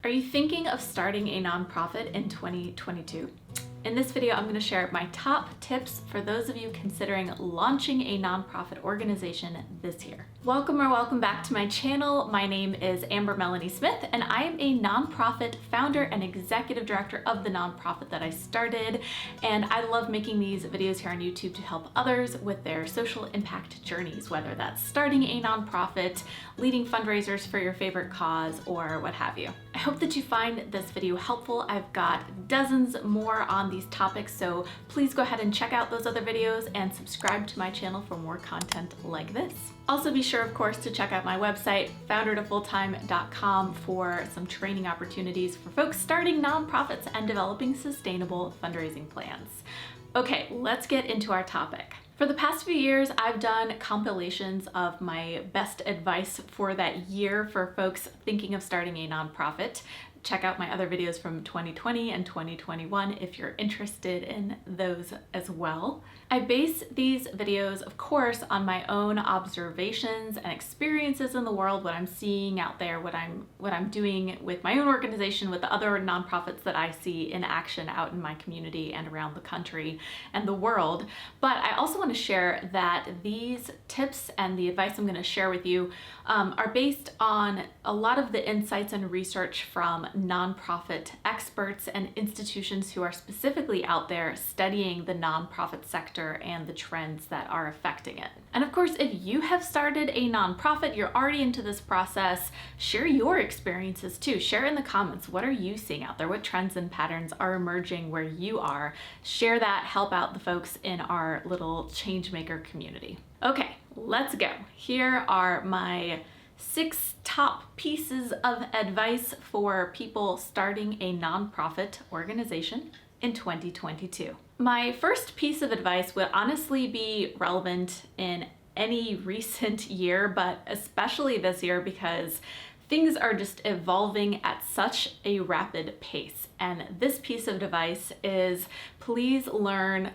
Are you thinking of starting a nonprofit in 2022? In this video, I'm going to share my top tips for those of you considering launching a nonprofit organization this year. Welcome back to my channel. My name is Amber Melanie Smith, and I am a nonprofit founder and executive director of the nonprofit that I started. And I love making these videos here on YouTube to help others with their social impact journeys, whether that's starting a nonprofit, leading fundraisers for your favorite cause, or what have you. I hope that you find this video helpful. I've got dozens more on these topics, so please go ahead and check out those other videos and subscribe to my channel for more content like this. Also be sure, of course, to check out my website, foundertofulltime.com, for some training opportunities for folks starting nonprofits and developing sustainable fundraising plans. Okay, let's get into our topic. For the past few years, I've done compilations of my best advice for that year for folks thinking of starting a nonprofit. Check out my other videos from 2020 and 2021 if you're interested in those as well. I base these videos, of course, on my own observations and experiences in the world, what I'm seeing out there, what I'm doing with my own organization, with the other nonprofits that I see in action out in my community and around the country and the world. But I also want to share that these tips and the advice I'm going to share with you are based on a lot of the insights and research from nonprofit experts and institutions who are specifically out there studying the nonprofit sector and the trends that are affecting it. And of course, if you have started a nonprofit, you're already into this process, share your experiences too. Share in the comments, what are you seeing out there? What trends and patterns are emerging where you are? Share that, help out the folks in our little changemaker community. Okay, let's go. Here are my 6 top pieces of advice for people starting a nonprofit organization in 2022. My first piece of advice would honestly be relevant in any recent year, but especially this year because things are just evolving at such a rapid pace. And this piece of advice is please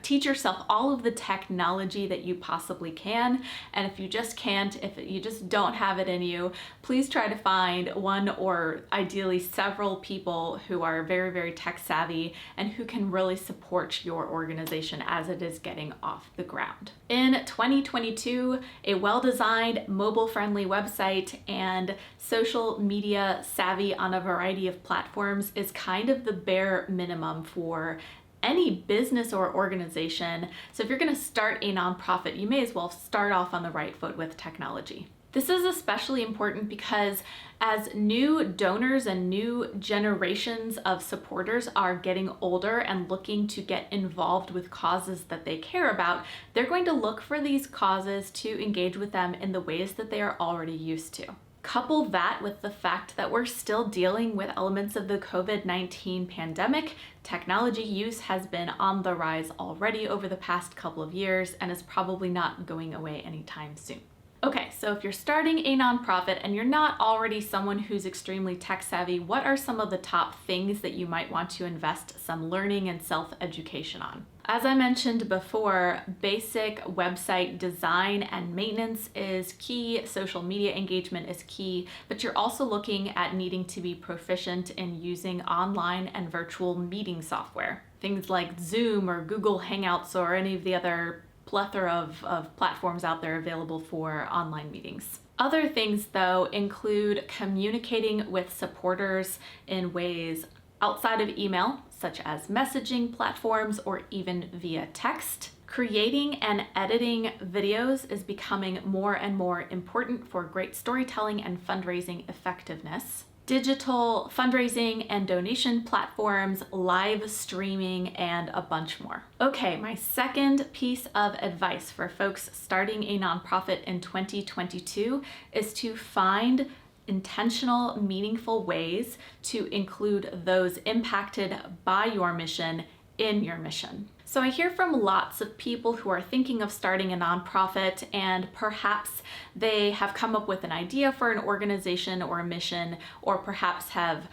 teach yourself all of the technology that you possibly can. And if you just can't, if you just don't have it in you, please try to find one or ideally several people who are very, very tech savvy and who can really support your organization as it is getting off the ground. In 2022, a well-designed, mobile-friendly website and social media savvy on a variety of platforms is kind of the bare minimum for any business or organization. So if you're going to start a nonprofit, you may as well start off on the right foot with technology. This is especially important because as new donors and new generations of supporters are getting older and looking to get involved with causes that they care about, they're going to look for these causes to engage with them in the ways that they are already used to. Couple that with the fact that we're still dealing with elements of the COVID-19 pandemic. Technology use has been on the rise already over the past couple of years and is probably not going away anytime soon. Okay, so if you're starting a nonprofit and you're not already someone who's extremely tech savvy, what are some of the top things that you might want to invest some learning and self-education on? As I mentioned before, basic website design and maintenance is key, social media engagement is key, but you're also looking at needing to be proficient in using online and virtual meeting software. Things like Zoom or Google Hangouts or any of the other plethora of platforms out there available for online meetings. Other things, though, include communicating with supporters in ways outside of email, such as messaging platforms or even via text. Creating and editing videos is becoming more and more important for great storytelling and fundraising effectiveness. Digital fundraising and donation platforms, live streaming, and a bunch more. Okay, my second piece of advice for folks starting a nonprofit in 2022 is to find intentional, meaningful ways to include those impacted by your mission in your mission. So I hear from lots of people who are thinking of starting a nonprofit, and perhaps they have come up with an idea for an organization or a mission, or perhaps have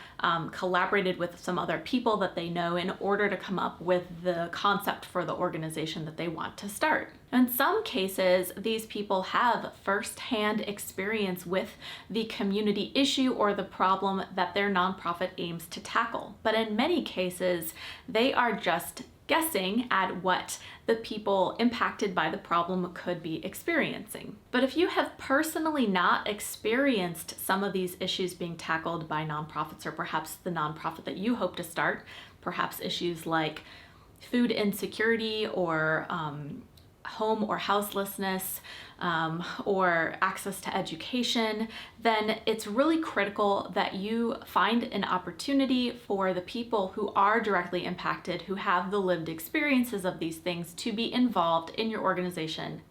collaborated with some other people that they know in order to come up with the concept for the organization that they want to start. In some cases, these people have firsthand experience with the community issue or the problem that their nonprofit aims to tackle. But in many cases, they are just guessing at what the people impacted by the problem could be experiencing. But if you have personally not experienced some of these issues being tackled by nonprofits, or perhaps the nonprofit that you hope to start, perhaps issues like food insecurity or home or houselessness, or access to education, then it's really critical that you find an opportunity for the people who are directly impacted, who have the lived experiences of these things, to be involved in your organization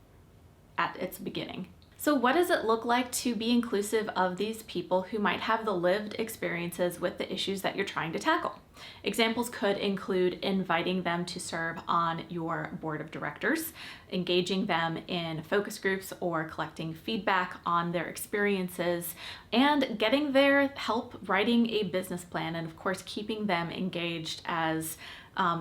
at its beginning. So what does it look like to be inclusive of these people who might have the lived experiences with the issues that you're trying to tackle? Examples could include inviting them to serve on your board of directors, engaging them in focus groups or collecting feedback on their experiences, and getting their help writing a business plan, and of course keeping them engaged as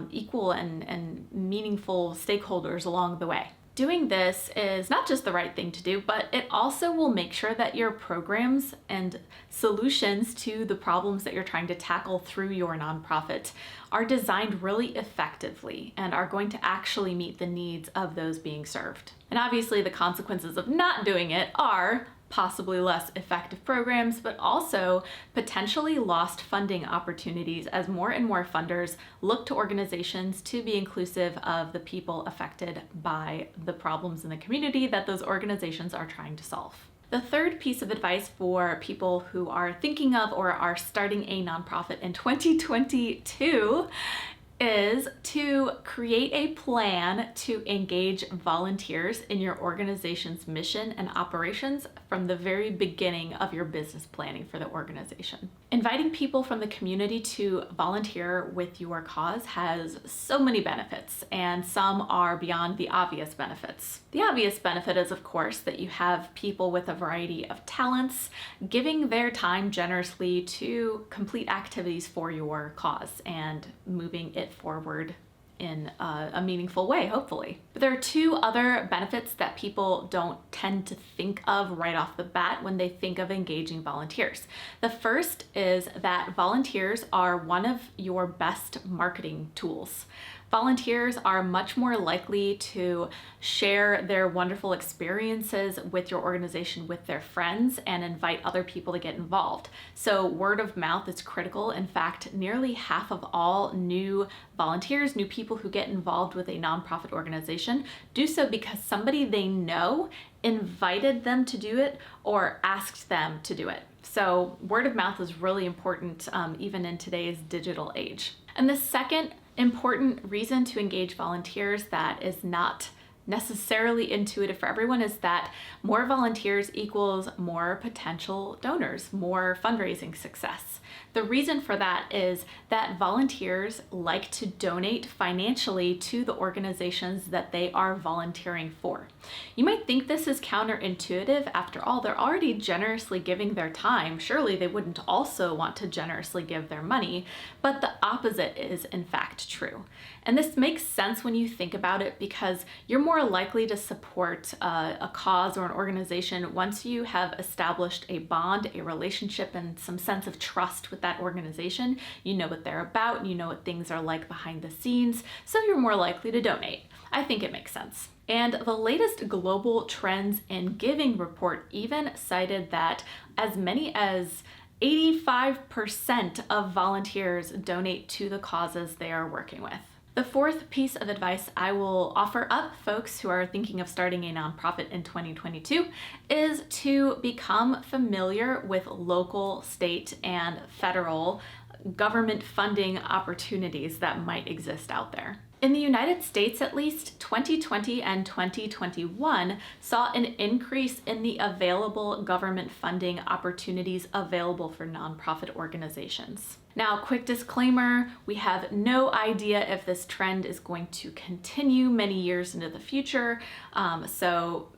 equal and meaningful stakeholders along the way. Doing this is not just the right thing to do, but it also will make sure that your programs and solutions to the problems that you're trying to tackle through your nonprofit are designed really effectively and are going to actually meet the needs of those being served. And obviously the consequences of not doing it are possibly less effective programs, but also potentially lost funding opportunities as more and more funders look to organizations to be inclusive of the people affected by the problems in the community that those organizations are trying to solve. The third piece of advice for people who are thinking of or are starting a nonprofit in 2022 is to create a plan to engage volunteers in your organization's mission and operations from the very beginning of your business planning for the organization. Inviting people from the community to volunteer with your cause has so many benefits, and some are beyond the obvious benefits. The obvious benefit is, of course, that you have people with a variety of talents giving their time generously to complete activities for your cause and moving it forward in a meaningful way, hopefully. But there are two other benefits that people don't tend to think of right off the bat when they think of engaging volunteers. The first is that volunteers are one of your best marketing tools. Volunteers are much more likely to share their wonderful experiences with your organization with their friends and invite other people to get involved. So word of mouth is critical. In fact, nearly half of all new volunteers, new people who get involved with a nonprofit organization, do so because somebody they know invited them to do it or asked them to do it. So word of mouth is really important, even in today's digital age. And the second important reason to engage volunteers that is not necessarily intuitive for everyone is that more volunteers equals more potential donors, more fundraising success. The reason for that is that volunteers like to donate financially to the organizations that they are volunteering for. You might think this is counterintuitive. After all, they're already generously giving their time. Surely they wouldn't also want to generously give their money, but the opposite is in fact true. And this makes sense when you think about it because you're more likely to support a cause or an organization once you have established a bond, a relationship, and some sense of trust with that organization. You know what they're about, you know what things are like behind the scenes, so you're more likely to donate. I think it makes sense. And the latest Global Trends in Giving report even cited that as many as 85% of volunteers donate to the causes they are working with. The fourth piece of advice I will offer up folks who are thinking of starting a nonprofit in 2022 is to become familiar with local, state, and federal government funding opportunities that might exist out there. In the United States, at least, 2020 and 2021 saw an increase in the available government funding opportunities available for nonprofit organizations. Now, quick disclaimer, we have no idea if this trend is going to continue many years into the future, so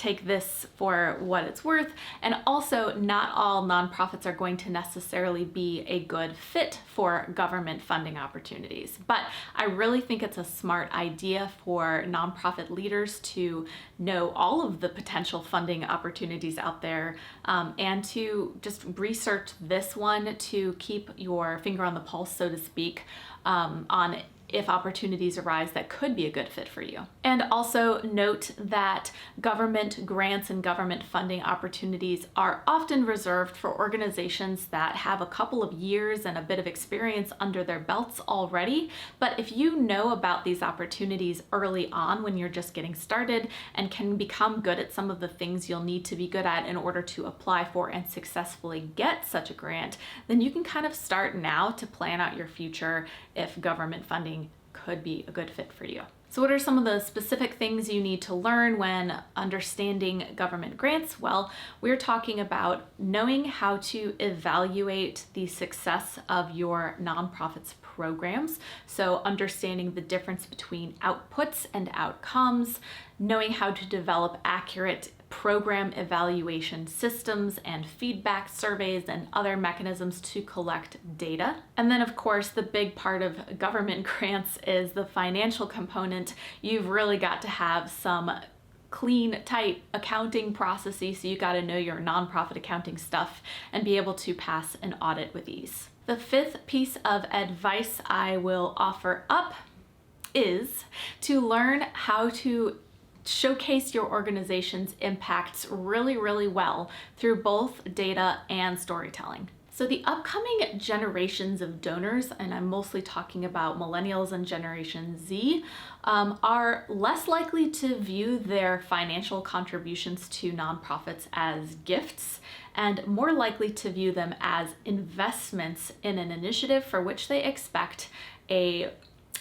take this for what it's worth. And also, not all nonprofits are going to necessarily be a good fit for government funding opportunities. But I really think it's a smart idea for nonprofit leaders to know all of the potential funding opportunities out there, and to just research this one to keep your finger on the pulse, so to speak, on if opportunities arise that could be a good fit for you. And also note that government grants and government funding opportunities are often reserved for organizations that have a couple of years and a bit of experience under their belts already. But if you know about these opportunities early on when you're just getting started and can become good at some of the things you'll need to be good at in order to apply for and successfully get such a grant, then you can kind of start now to plan out your future if government funding could be a good fit for you. So what are some of the specific things you need to learn when understanding government grants? Well, we're talking about knowing how to evaluate the success of your nonprofit's programs. So understanding the difference between outputs and outcomes, knowing how to develop accurate program evaluation systems and feedback surveys and other mechanisms to collect data. And then of course, the big part of government grants is the financial component. You've really got to have some clean, tight accounting processes, so you got to know your nonprofit accounting stuff and be able to pass an audit with ease. The fifth piece of advice I will offer up is to learn how to showcase your organization's impacts really, really well through both data and storytelling. So the upcoming generations of donors, and I'm mostly talking about millennials and Generation Z, are less likely to view their financial contributions to nonprofits as gifts and more likely to view them as investments in an initiative for which they expect a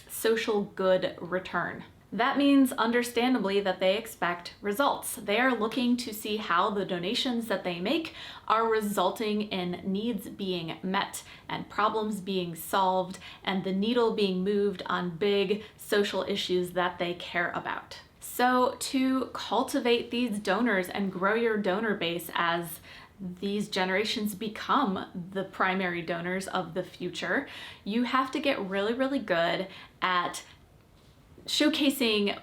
social good return. That means, understandably, that they expect results. They are looking to see how the donations that they make are resulting in needs being met and problems being solved and the needle being moved on big social issues that they care about. So to cultivate these donors and grow your donor base as these generations become the primary donors of the future, you have to get really, really good at showcasing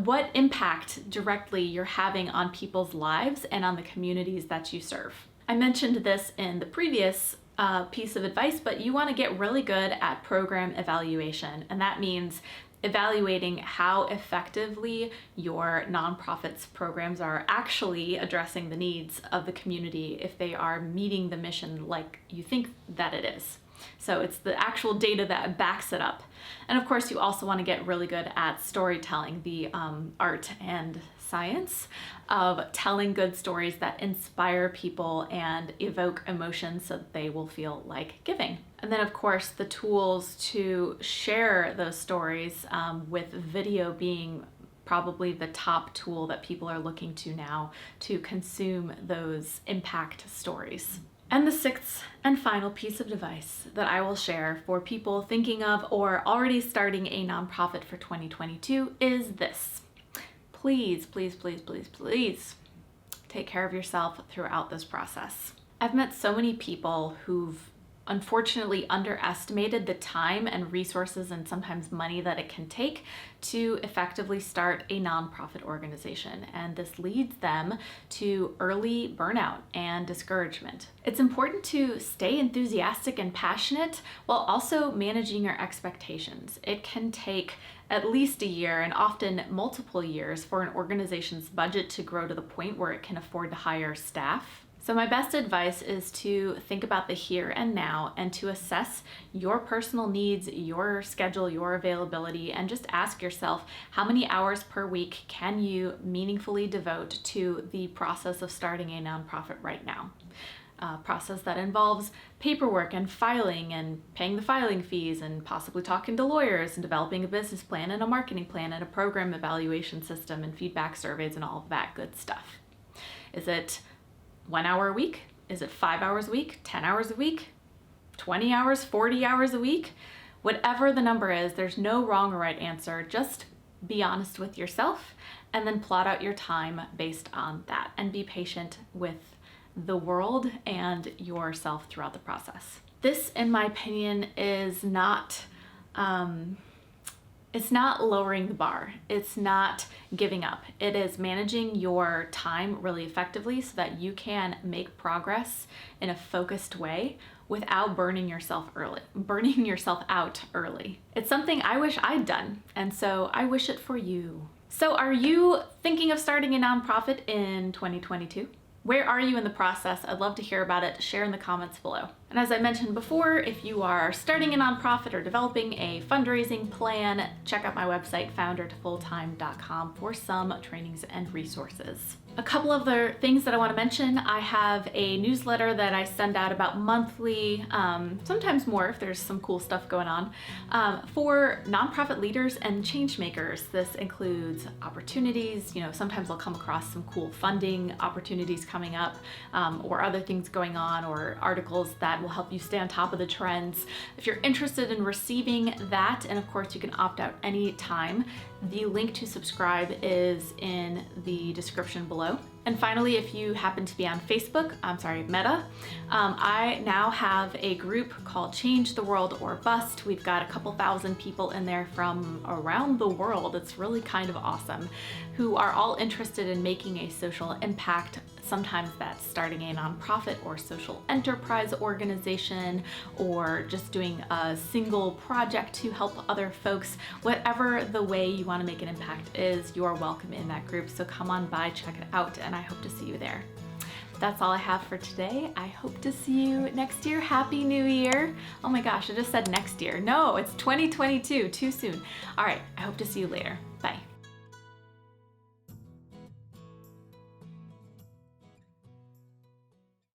what impact directly you're having on people's lives and on the communities that you serve. I mentioned this in the previous piece of advice, but you want to get really good at program evaluation, and that means evaluating how effectively your nonprofit's programs are actually addressing the needs of the community, if they are meeting the mission like you think that it is. So it's the actual data that backs it up. And of course, you also want to get really good at storytelling, the art and science of telling good stories that inspire people and evoke emotion so that they will feel like giving. And then of course, the tools to share those stories, with video being probably the top tool that people are looking to now to consume those impact stories. And the sixth and final piece of advice that I will share for people thinking of or already starting a nonprofit for 2022 is this. Please, please, please, please, please take care of yourself throughout this process. I've met so many people who've unfortunately underestimated the time and resources and sometimes money that it can take to effectively start a nonprofit organization, and this leads them to early burnout and discouragement. It's important to stay enthusiastic and passionate while also managing your expectations. It can take at least a year and often multiple years for an organization's budget to grow to the point where it can afford to hire staff. So my best advice is to think about the here and now and to assess your personal needs, your schedule, your availability, and just ask yourself, how many hours per week can you meaningfully devote to the process of starting a nonprofit right now? A process that involves paperwork and filing and paying the filing fees and possibly talking to lawyers and developing a business plan and a marketing plan and a program evaluation system and feedback surveys and all of that good stuff. Is it 1 hour a week? Is it 5 hours a week, 10 hours a week, 20 hours, 40 hours a week? Whatever the number is, there's no wrong or right answer. Just be honest with yourself, and then plot out your time based on that, and be patient with the world and yourself throughout the process. This, in my opinion, is not it's not lowering the bar. It's not giving up. It is managing your time really effectively so that you can make progress in a focused way without burning yourself out early. It's something I wish I'd done, and so I wish it for you. So are you thinking of starting a nonprofit in 2022? Where are you in the process? I'd love to hear about it. Share in the comments below. And as I mentioned before, if you are starting a nonprofit or developing a fundraising plan, check out my website, foundertofulltime.com, for some trainings and resources. A couple of other things that I want to mention. I have a newsletter that I send out about monthly, sometimes more if there's some cool stuff going on, for nonprofit leaders and change makers. This includes opportunities. Sometimes I'll come across some cool funding opportunities coming up, or other things going on, or articles that will help you stay on top of the trends. If you're interested in receiving that, and of course you can opt out any time, the link to subscribe is in the description below. And finally, if you happen to be on Facebook, Meta, I now have a group called Change the World or Bust. We've got a couple thousand people in there from around the world. It's really kind of awesome, who are all interested in making a social impact. Sometimes that's starting a nonprofit or social enterprise organization, or just doing a single project to help other folks. Whatever the way you want to make an impact is, you are welcome in that group. So come on by, check it out, and I hope to see you there. That's all I have for today. I hope to see you next year. Happy New Year. Oh my gosh, I just said next year. No, it's 2022, too soon. All right, I hope to see you later. Bye.